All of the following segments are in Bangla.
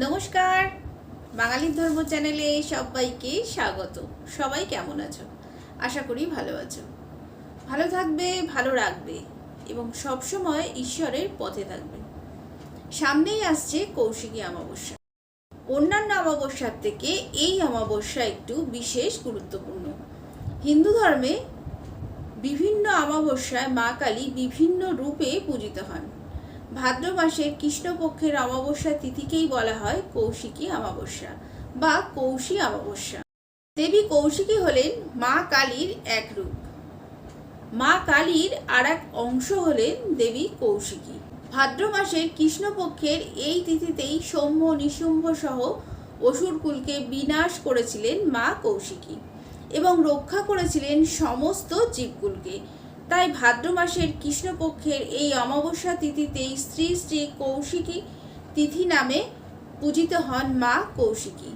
নমস্কার, বাঙালির ধর্ম চ্যানেলে সবাইকে স্বাগত। সবাই কেমন আছো? আশা করি ভালো আছো। ভালো থাকবে, ভালো রাখবে এবং সবসময় ঈশ্বরের পথে থাকবে। সামনেই আসছে কৌশিকী অমাবস্যা। অন্যান্য অমাবস্যার থেকে এই অমাবস্যা একটু বিশেষ গুরুত্বপূর্ণ। হিন্দু ধর্মে বিভিন্ন অমাবস্যায় মা কালী বিভিন্ন রূপে পূজিত হন। ভাদ্র মাসের কৃষ্ণপক্ষের অমাবস্যা তিথিকেই বলা হয় কৌশিকী অমাবস্যা বা কৌশী অমাবস্যা। দেবী কৌশিকী হলেন মা কালীর এক রূপ। মা কালীর আর এক অংশ হলেন দেবী কৌশিকী। ভাদ্র মাসের কৃষ্ণপক্ষের এই তিথিতেই সৌম্য নিশুম্ভ সহ অসুরকুলকে বিনাশ করেছিলেন মা কৌশিকী এবং রক্ষা করেছিলেন সমস্ত জীবকুলকে। তাই ভাদ্র মাসের কৃষ্ণপক্ষের এই অমাবস্যা তিথিতেই শ্রী শ্রী কৌশিকী তিথি নামে পূজিত হন মা কৌশিকী।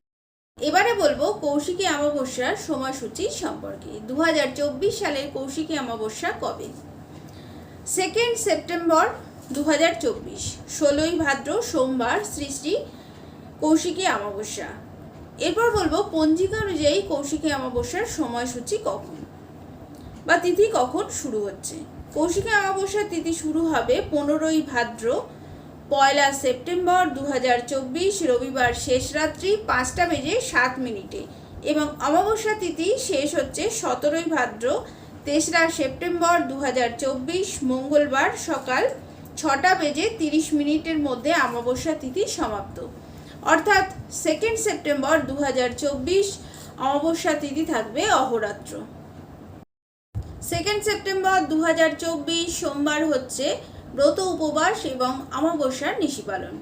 এবারে বলবো কৌশিকী অমাবস্যার সময়সূচি সম্পর্কে। 2024 সালের কৌশিকী অমাবস্যা কবে? 2 সেপ্টেম্বর 2024, 16ই ভাদ্র সোমবার শ্রী শ্রী কৌশিকী অমাবস্যা। এরপর বলবো পঞ্জিকা অনুযায়ী কৌশিকী অমাবস্যার সময়সূচি কখন বা তিথি কখন শুরু হচ্ছে। কৌশিকী অমাবস্যার তিথি শুরু হবে 15ই ভাদ্র 1 সেপ্টেম্বর 2024, রবিবার শেষ রাত্রি 5:07 এবং অমাবস্যা তিথি শেষ হচ্ছে 17ই ভাদ্র 3রা সেপ্টেম্বর 2024, মঙ্গলবার সকাল 6:30 মধ্যে অমাবস্যা তিথি সমাপ্ত। অর্থাৎ 2 সেপ্টেম্বর 2024 অমাবস্যা তিথি থাকবে অহোরাত্র। 2 সেপ্টেম্বর 2024 সোমবার হচ্ছে ব্রত উপবাস এবং অমাবস্যার নিশি পালন।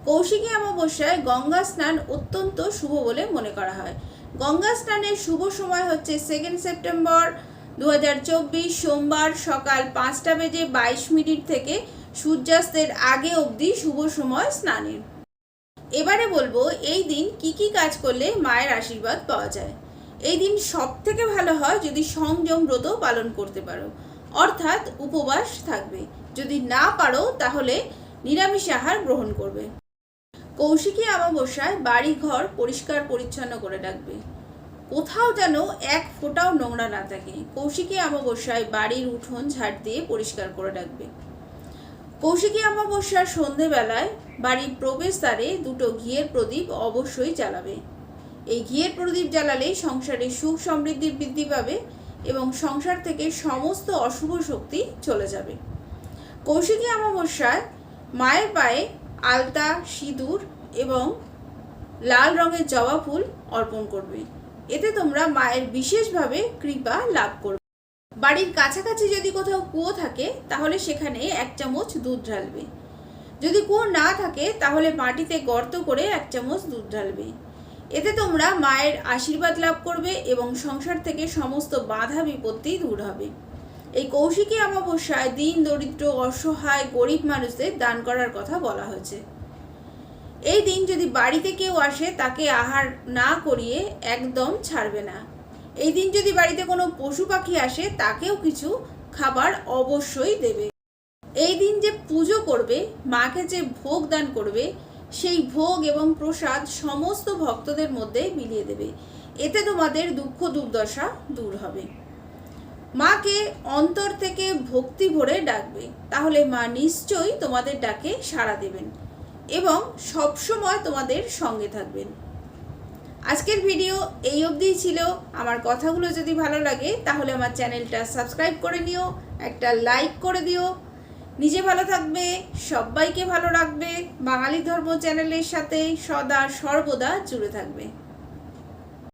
কৌশিকী অমাবস্যায় গঙ্গা স্নান অত্যন্ত শুভ বলে মনে করা হয়। গঙ্গা স্নানের শুভ সময় হচ্ছে 2 সেপ্টেম্বর 2024 সোমবার সকাল 5:22 থেকে সূর্যাস্তের আগে অবধি শুভ সময় স্নানের। এবারে বলবো এই দিন কি কি কাজ করলে মায়ের আশীর্বাদ পাওয়া যায়। এই দিন সব থেকে ভালো হয় যদি সংযম ব্রত পালন করতে পারো, অর্থাৎ উপবাস থাকবে। যদি না পারো তাহলে নিরামিষ আহার গ্রহণ করবে। কৌশিকী অমাবস্যায় বাড়ি ঘর পরিষ্কার পরিচ্ছন্ন করে রাখবে, কোথাও যেন এক ফোঁটাও নোংরা না থাকে। কৌশিকী অমাবস্যায় বাড়ির উঠোন ঝাড় দিয়ে পরিষ্কার করে রাখবে। কৌশিকী অমাবস্যার সন্ধেবেলায় বাড়ির প্রবেশদ্বারে 2টো ঘিয়ের প্রদীপ অবশ্যই জ্বালাবে। এই ঘিয়ের প্রদীপ জ্বালালে সংসারে সুখ সমৃদ্ধির বৃদ্ধি পাবে এবং সংসার থেকে সমস্ত অশুভ শক্তি চলে যাবে। কৌশিকী অমাবস্যায় মায়ের পায়ে আলতা, সিঁদুর এবং লাল রঙের জবা ফুল অর্পণ করবে। এতে তোমরা মায়ের বিশেষভাবে কৃপা লাভ করবে। বাড়ির কাছাকাছি যদি কোথাও কুয়ো থাকে তাহলে সেখানে 1 চামচ দুধ ঢালবে। যদি কুয়ো না থাকে তাহলে মাটিতে গর্ত করে 1 চামচ দুধ ঢালবে। এতে তোমরা মায়ের আশীর্বাদ লাভ করবে এবং সংসার থেকে সমস্ত বাধা বিপত্তি দূর হবে। এই কৌশিকী অমাবস্যায় দীন দরিদ্র অসহায় গরিব মানুষদের দান করার কথা বলা হয়েছে। এই দিন যদি বাড়িতে কেউ আসে তাকে আহার না করিয়ে একদম ছাড়বে না। এই দিন যদি বাড়িতে কোনো পশু পাখি আসে তাকেও কিছু খাবার অবশ্যই দেবে। এই দিন যে পুজো করবে, মাকে যে ভোগ দান করবে, সেই ভোগ এবং প্রসাদ সমস্ত ভক্তদের মধ্যে বিলিয়ে দেবে। এতে তোমাদের দুঃখ দুর্দশা দূর হবে। মাকে অন্তর থেকে ভক্তি ভরে ডাকবে, তাহলে মা নিশ্চয়ই তোমাদের ডাকে সাড়া দেবেন এবং সবসময় তোমাদের সঙ্গে থাকবেন। আজকের ভিডিও এই অবধিই ছিল। আমার কথাগুলো যদি ভালো লাগে তাহলে আমার চ্যানেলটা সাবস্ক্রাইব করে নিও, একটা লাইক করে দিও। নিজে ভালো থাকবে, সবাইকে ভালো রাখবে, বাঙালি ধর্ম চ্যানেলের সাথে সদা সর্বদা জুড়ে থাকবে।